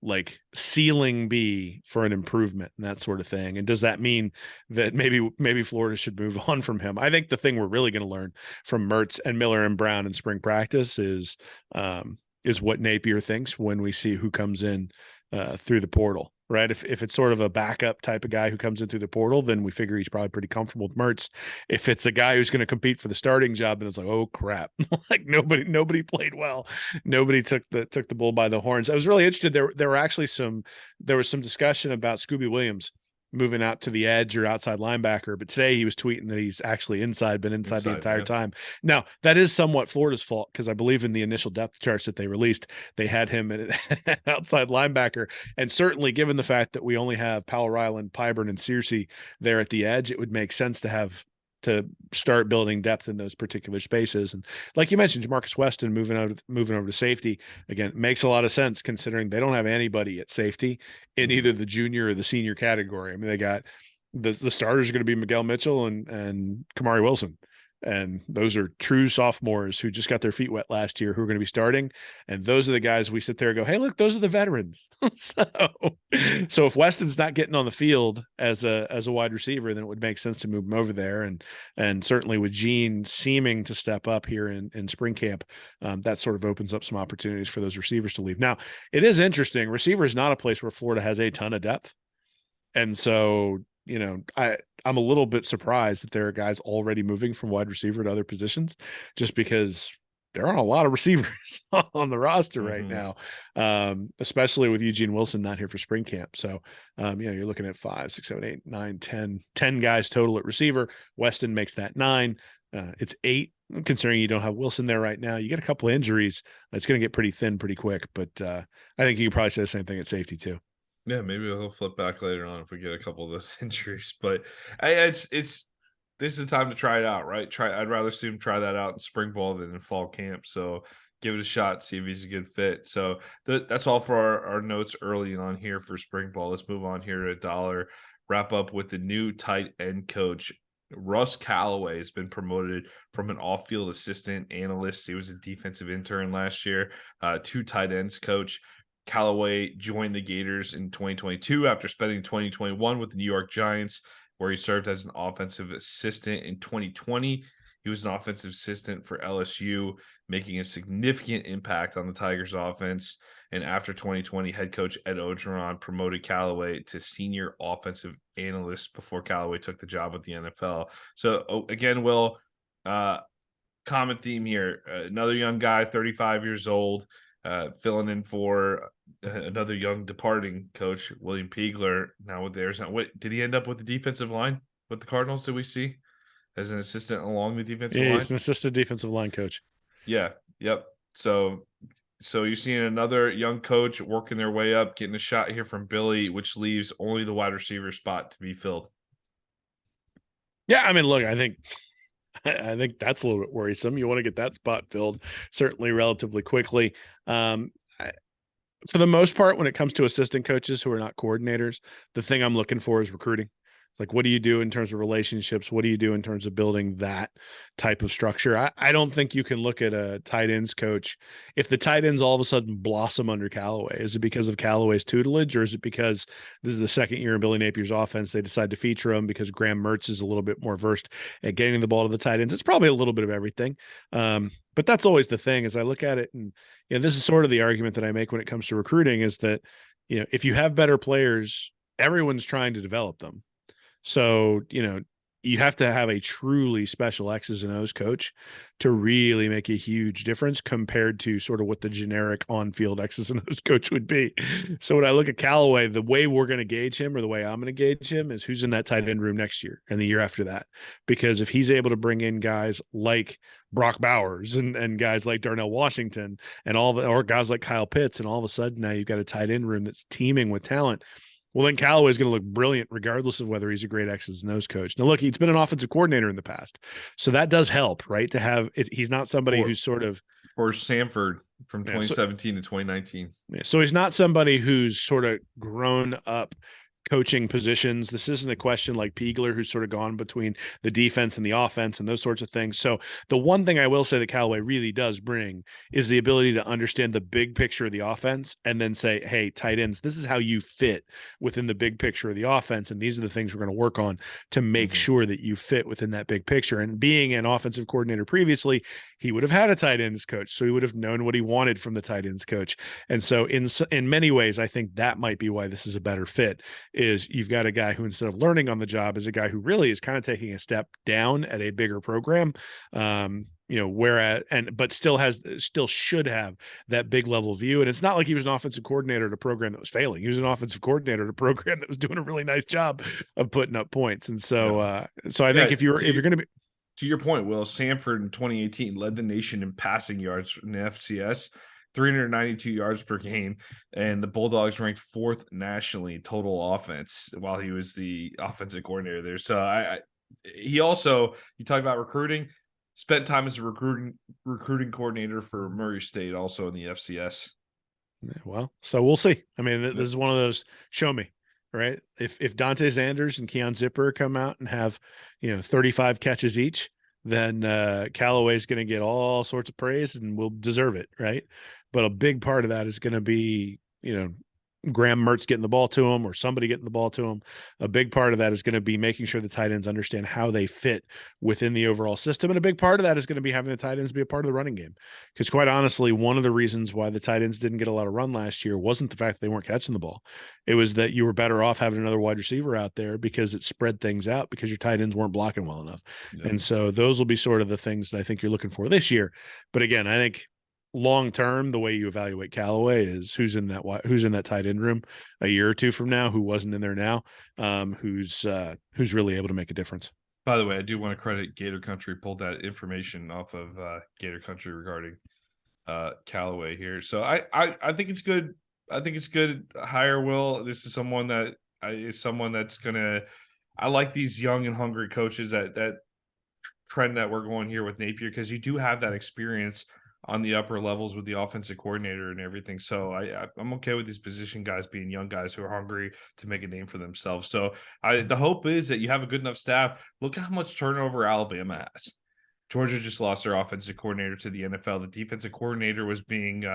like ceiling be for an improvement and that sort of thing? And does that mean that maybe Florida should move on from him? I think the thing we're really going to learn from Mertz and Miller and Brown in spring practice is what Napier thinks when we see who comes in through the portal. right? If it's sort of a backup type of guy who comes in through the portal, then we figure he's probably pretty comfortable with Mertz. If it's a guy who's going to compete for the starting job, then it's like, oh crap, like nobody played well, nobody took the bull by the horns. I was really interested. There was some discussion about Scooby Williams moving out to the edge or outside linebacker. But today he was tweeting that he's actually been inside the entire time. Now, that is somewhat Florida's fault because I believe in the initial depth charts that they released, they had him at outside linebacker. And certainly given the fact that we only have Powell, Ryland, Pyburn, and Searcy there at the edge, it would make sense to start building depth in those particular spaces. And like you mentioned, Jamarcus Weston moving over to safety, again, makes a lot of sense considering they don't have anybody at safety in either the junior or the senior category. I mean, they got the starters are going to be Miguel Mitchell and Kamari Wilson. And those are true sophomores who just got their feet wet last year who are going to be starting. And those are the guys we sit there and go, hey, look, those are the veterans. so if Weston's not getting on the field as a wide receiver, then it would make sense to move him over there. And certainly with Gene seeming to step up here in spring camp, that sort of opens up some opportunities for those receivers to leave. Now, it is interesting. Receiver is not a place where Florida has a ton of depth. And so, I'm a little bit surprised that there are guys already moving from wide receiver to other positions just because there aren't a lot of receivers on the roster right now, especially with Eugene Wilson not here for spring camp. So, you're looking at 5, 6, 7, 8, 9, 10 guys total at receiver. Weston makes that 9. It's 8, considering you don't have Wilson there right now. You get a couple of injuries. It's going to get pretty thin pretty quick, but I think you could probably say the same thing at safety too. Yeah, maybe he'll flip back later on if we get a couple of those injuries. But this is the time to try it out, right? I'd rather see him try that out in spring ball than in fall camp. So give it a shot, see if he's a good fit. So that's all for our notes early on here for spring ball. Let's move on here to $1. Wrap up with the new tight end coach. Russ Callaway has been promoted from an off-field assistant analyst. He was a defensive intern last year, 2 tight ends coach. Callaway joined the Gators in 2022 after spending 2021 with the New York Giants, where he served as an offensive assistant in 2020. He was an offensive assistant for LSU, making a significant impact on the Tigers offense. And after 2020, head coach Ed Ogeron promoted Callaway to senior offensive analyst before Callaway took the job with the NFL. So again, Will, common theme here, another young guy, 35 years old, filling in for another young departing coach, William Piegler. Now with the Arizona, did he end up with the defensive line with the Cardinals? Did we see as an assistant along the defensive line? He's an assistant defensive line coach. Yeah. Yep. So you're seeing another young coach working their way up, getting a shot here from Billy, which leaves only the wide receiver spot to be filled. Yeah, I mean, look, I think that's a little bit worrisome. You want to get that spot filled certainly relatively quickly. For the most part, when it comes to assistant coaches who are not coordinators, the thing I'm looking for is recruiting. It's like, what do you do in terms of relationships? What do you do in terms of building that type of structure? I don't think you can look at a tight ends coach. If the tight ends all of a sudden blossom under Callaway, is it because of Callaway's tutelage, or is it because this is the second year in Billy Napier's offense, they decide to feature him because Graham Mertz is a little bit more versed at getting the ball to the tight ends? It's probably a little bit of everything. But that's always the thing as I look at it. And this is sort of the argument that I make when it comes to recruiting is that, if you have better players, everyone's trying to develop them. So, you have to have a truly special X's and O's coach to really make a huge difference compared to sort of what the generic on-field X's and O's coach would be. So when I look at Callaway, the way we're going to gauge him or the way I'm going to gauge him is who's in that tight end room next year and the year after that. Because if he's able to bring in guys like Brock Bowers and guys like Darnell Washington or guys like Kyle Pitts, and all of a sudden now you've got a tight end room that's teeming with talent. Well, then Callaway is going to look brilliant regardless of whether he's a great X's and O's coach. Now, look, he's been an offensive coordinator in the past. So that does help, right? To have it. He's not somebody who's sort of – or Sanford from 2017 to 2019. So he's not somebody who's sort of grown up coaching positions. This isn't a question like Peagler, who's sort of gone between the defense and the offense and those sorts of things. So the one thing I will say that Callaway really does bring is the ability to understand the big picture of the offense and then say, hey, tight ends, this is how you fit within the big picture of the offense. And these are the things we're going to work on to make sure that you fit within that big picture. And being an offensive coordinator previously, he would have had a tight ends coach. So he would have known what he wanted from the tight ends coach. And so in many ways, I think that might be why this is a better fit, is you've got a guy who, instead of learning on the job, is a guy who really is kind of taking a step down at a bigger program. But still should have that big level view. And it's not like he was an offensive coordinator at a program that was failing. He was an offensive coordinator at a program that was doing a really nice job of putting up points. And so, I think if you're going to be, to your point, Will, Sanford in 2018 led the nation in passing yards in the FCS, 392 yards per game, and the Bulldogs ranked fourth nationally in total offense while he was the offensive coordinator there. So he also, you talk about recruiting, spent time as a recruiting coordinator for Murray State, also in the FCS. Well, so we'll see. I mean, this is one of those show me, right? If Dante Sanders and Keon Zipper come out and have, 35 catches each, then Callaway's going to get all sorts of praise and will deserve it, right? But a big part of that is going to be, Graham Mertz getting the ball to him or somebody getting the ball to him. A big part of that is going to be making sure the tight ends understand how they fit within the overall system. And a big part of that is going to be having the tight ends be a part of the running game. Because quite honestly, one of the reasons why the tight ends didn't get a lot of run last year wasn't the fact that they weren't catching the ball. It was that you were better off having another wide receiver out there because it spread things out because your tight ends weren't blocking well enough. Yeah. And so those will be sort of the things that I think you're looking for this year. But again, I think long term, the way you evaluate Callaway is who's in that tight end room a year or two from now, who wasn't in there now, who's really able to make a difference. By the way, I do want to credit Gator Country, pulled that information off of Gator Country regarding Callaway here. So I think it's good. I think it's good. Hire Will. This is someone that's gonna. I like these young and hungry coaches, that trend that we're going here with Napier, because you do have that experience on the upper levels with the offensive coordinator and everything. So I'm okay with these position guys being young guys who are hungry to make a name for themselves. So the hope is that you have a good enough staff. Look at how much turnover Alabama has. Georgia just lost their offensive coordinator to the NFL. The defensive coordinator was being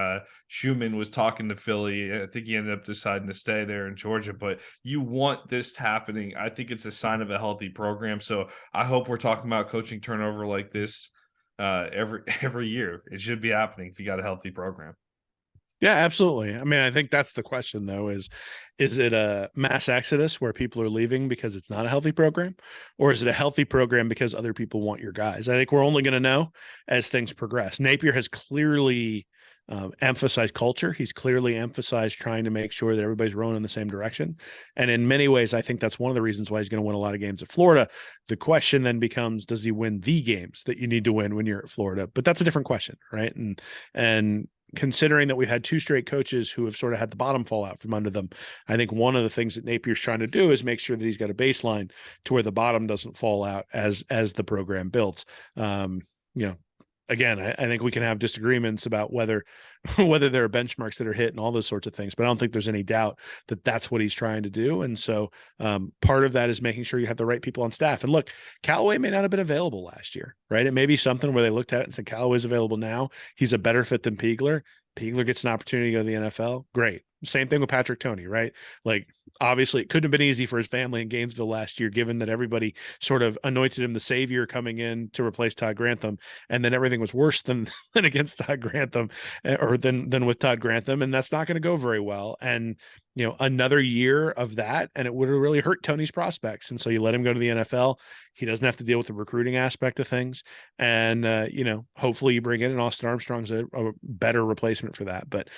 Schumann was talking to Philly. I think he ended up deciding to stay there in Georgia. But you want this happening. I think it's a sign of a healthy program. So I hope we're talking about coaching turnover like this every year. It should be happening if you got a healthy program. Yeah, absolutely. I mean, I think that's the question, though, is it a mass exodus where people are leaving because it's not a healthy program, or is it a healthy program because other people want your guys? I think we're only going to know as things progress. Napier has clearly emphasized culture. He's clearly emphasized trying to make sure that everybody's rowing in the same direction. And in many ways, I think that's one of the reasons why he's going to win a lot of games at Florida. The question then becomes, does he win the games that you need to win when you're at Florida? But that's a different question, right? And considering that we've had two straight coaches who have sort of had the bottom fall out from under them, I think one of the things that Napier's trying to do is make sure that he's got a baseline to where the bottom doesn't fall out as the program builds. Again, I think we can have disagreements about whether there are benchmarks that are hit and all those sorts of things, but I don't think there's any doubt that that's what he's trying to do. And so part of that is making sure you have the right people on staff. And look, Callaway may not have been available last year, right? It may be something where they looked at it and said, Callaway's available now. He's a better fit than Peagler. Peagler gets an opportunity to go to the NFL. Great. Same thing with Patrick Toney, right? Like, obviously it couldn't have been easy for his family in Gainesville last year, given that everybody sort of anointed him the savior coming in to replace Todd Grantham. And then everything was worse than against Todd Grantham, or than with Todd Grantham. And that's not going to go very well. And, another year of that, and it would have really hurt Tony's prospects. And so you let him go to the NFL. He doesn't have to deal with the recruiting aspect of things. And, hopefully you bring in an Austin Armstrong's a better replacement for that. But,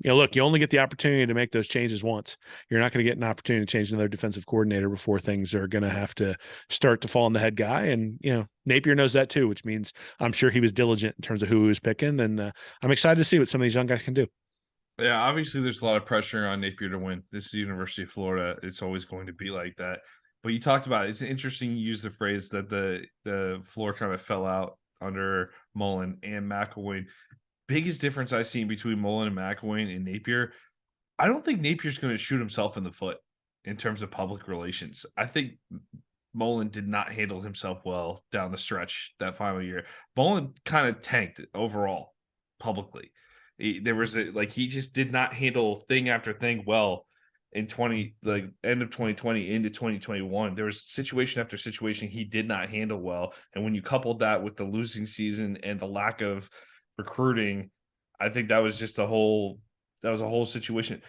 look, you only get the opportunity to make those changes once. You're not going to get an opportunity to change another defensive coordinator before things are going to have to start to fall on the head guy. And, Napier knows that too, which means I'm sure he was diligent in terms of who he was picking. And I'm excited to see what some of these young guys can do. Yeah, obviously there's a lot of pressure on Napier to win. This is the University of Florida. It's always going to be like that. But you talked about it's interesting you use the phrase that the floor kind of fell out under Mullen and McElwain. Biggest difference I've seen between Mullen and McElwain and Napier, I don't think Napier's going to shoot himself in the foot. in terms of public relations. I think Mullen did not handle himself well down the stretch that final year. Mullen kind of tanked overall publicly. There was he just did not handle thing after thing well in end of 2020 into 2021. There was situation after situation he did not handle well. And when you coupled that with the losing season and the lack of recruiting, I think that was just a whole situation.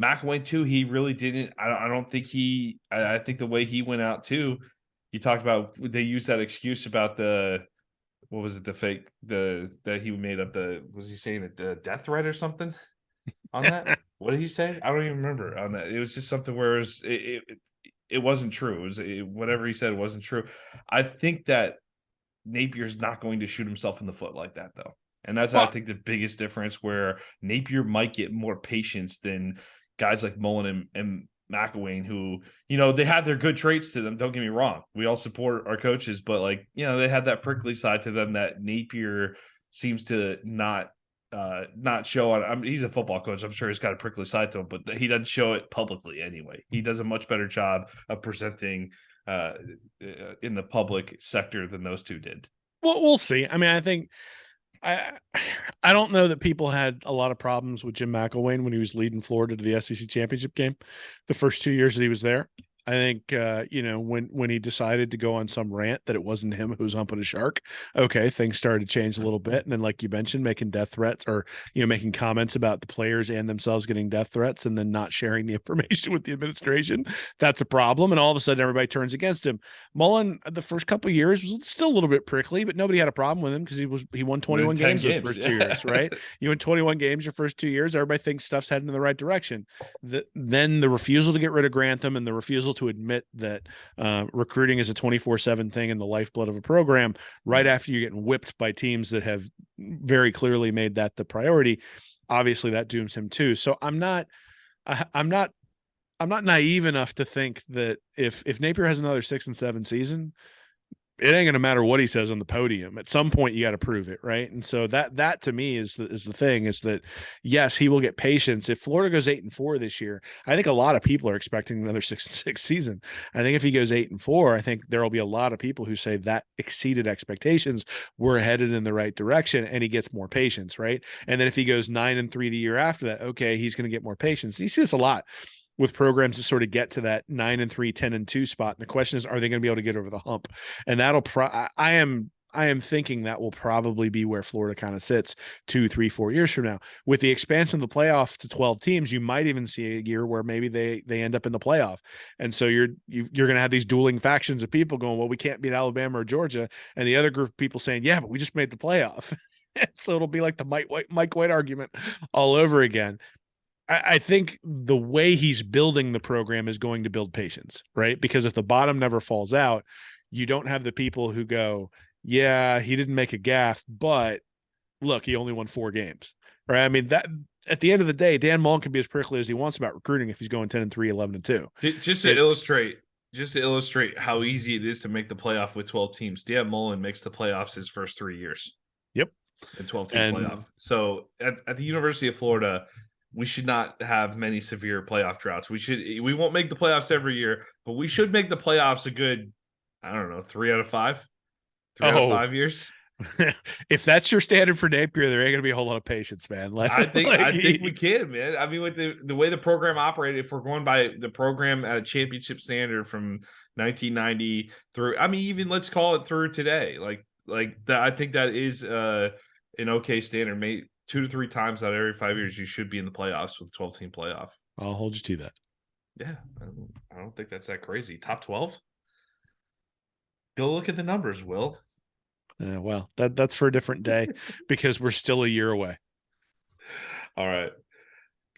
McElwain too, he really didn't. I don't think I think the way he went out too, he talked about they used that excuse about what was it, the fake that he made up, was he saying the death threat or something on that? What did he say? I don't even remember on that. It was just something where it wasn't true. Whatever he said wasn't true. I think that Napier's not going to shoot himself in the foot like that though. And that's, I think, the biggest difference, where Napier might get more patience than guys like Mullen and McElwain, who, they have their good traits to them. Don't get me wrong. We all support our coaches, but they had that prickly side to them that Napier seems to not show on. I mean, he's a football coach. I'm sure he's got a prickly side to him, but he doesn't show it publicly anyway. He does a much better job of presenting in the public sector than those two did. Well, we'll see. I mean, I think I don't know that people had a lot of problems with Jim McElwain when he was leading Florida to the SEC championship game the first 2 years that he was there. I think, when he decided to go on some rant that it wasn't him who was humping a shark, okay, things started to change a little bit. And then, like you mentioned, making death threats or, making comments about the players and themselves getting death threats and then not sharing the information with the administration, that's a problem. And all of a sudden, everybody turns against him. Mullen, the first couple of years, was still a little bit prickly, but nobody had a problem with him because he won 21 games those first 2 years, right? You win 21 games your first 2 years, everybody thinks stuff's heading in the right direction. Then the refusal to get rid of Grantham and the refusal to admit that recruiting is a 24/7 thing and the lifeblood of a program, right after you're getting whipped by teams that have very clearly made that the priority, obviously that dooms him too. So I'm not naive enough to think that if Napier has another 6 and 7 season, it ain't going to matter what he says on the podium. At some point, you got to prove it, right? And so that to me is the thing, is that yes, he will get patience. If Florida goes 8-4 this year, I think a lot of people are expecting another 6-6 season. I think if he goes 8-4, I think there will be a lot of people who say that exceeded expectations. We're headed in the right direction, and he gets more patience, right? And then if he goes 9-3 the year after that, okay, he's going to get more patience. You see this a lot with programs to sort of get to that 9-3, 10-2 spot. And the question is, are they going to be able to get over the hump? And that'll I am thinking that will probably be where Florida kind of sits 2, 3, 4 years from now. With the expansion of the playoff to 12 teams, you might even see a year where maybe they end up in the playoff. And so you're going to have these dueling factions of people going, well, we can't beat Alabama or Georgia. And the other group of people saying, yeah, but we just made the playoff. So it'll be like the Mike White argument all over again. I think the way he's building the program is going to build patience, right? Because if the bottom never falls out, you don't have the people who go, yeah, he didn't make a gaffe, but look, he only won 4 games, right? I mean, that at the end of the day, Dan Mullen can be as prickly as he wants about recruiting if he's going 10-3, 11-2. Just to illustrate how easy it is to make the playoff with 12 teams, Dan Mullen makes the playoffs his first 3 years. Yep. A 12-team playoff. So at the University of Florida, we should not have many severe playoff droughts. We won't make the playoffs every year, but we should make the playoffs a good, I don't know, 3 out of 5? 3 out of 5 years? If that's your standard for Napier, there ain't gonna be a whole lot of patience, man. I think we can, man. I mean, with the way the program operated, if we're going by the program at a championship standard from 1990 through, I mean, even let's call it through today, I think that is an okay standard. Mate, 2 to 3 times out of every 5 years, you should be in the playoffs with 12-team playoff. I'll hold you to that. Yeah, I don't think that's that crazy. Top 12? Go look at the numbers, Will. Well, that's for a different day because we're still a year away. All right.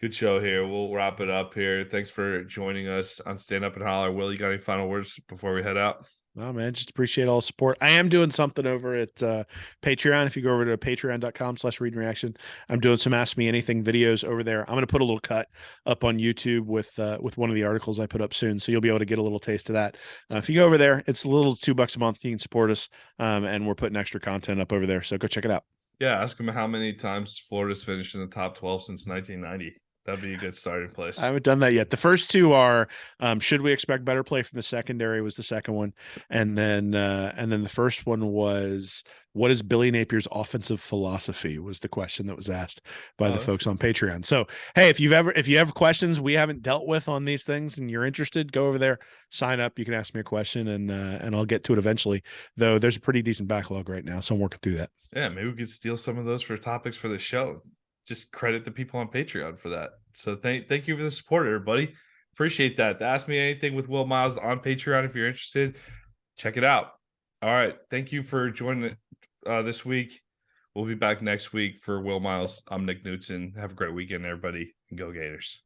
Good show here. We'll wrap it up here. Thanks for joining us on Stand Up and Holler. Will, you got any final words before we head out? No, man, just appreciate all the support. I am doing something over at Patreon. If you go over to patreon.com/readandreaction, I'm doing some Ask Me Anything videos over there. I'm going to put a little cut up on YouTube with one of the articles I put up soon. So you'll be able to get a little taste of that. If you go over there, it's a little $2 a month. You can support us. And we're putting extra content up over there. So go check it out. Yeah. Ask them how many times Florida's finished in the top 12 since 1990. That'd be a good starting I place. haven't done that yet. The first two are should we expect better play from the secondary was the second one. And then the first one was what is Billy Napier's offensive philosophy was the question that was asked by the folks on Patreon. So hey, if you have questions we haven't dealt with on these things and you're interested, go over there, sign up. You can ask me a question and I'll get to it eventually. Though there's a pretty decent backlog right now, so I'm working through that. Yeah, maybe we could steal some of those for topics for the show. Just credit the people on Patreon for that. So thank you for the support, everybody. Appreciate that. Ask Me Anything with Will Miles on Patreon if you're interested. Check it out. All right. Thank you for joining this week. We'll be back next week for Will Miles. I'm Nick Knudsen. Have a great weekend, everybody. And go Gators.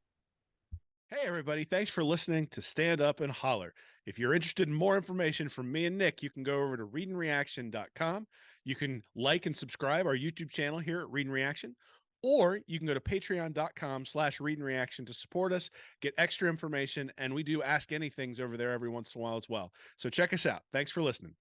Hey, everybody. Thanks for listening to Stand Up and Holler. If you're interested in more information from me and Nick, you can go over to readandreaction.com. You can like and subscribe our YouTube channel here at Read and Reaction, or you can go to patreon.com/readandreaction to support us, get extra information, and we do Ask Anythings over there every once in a while as well. So check us out. Thanks for listening.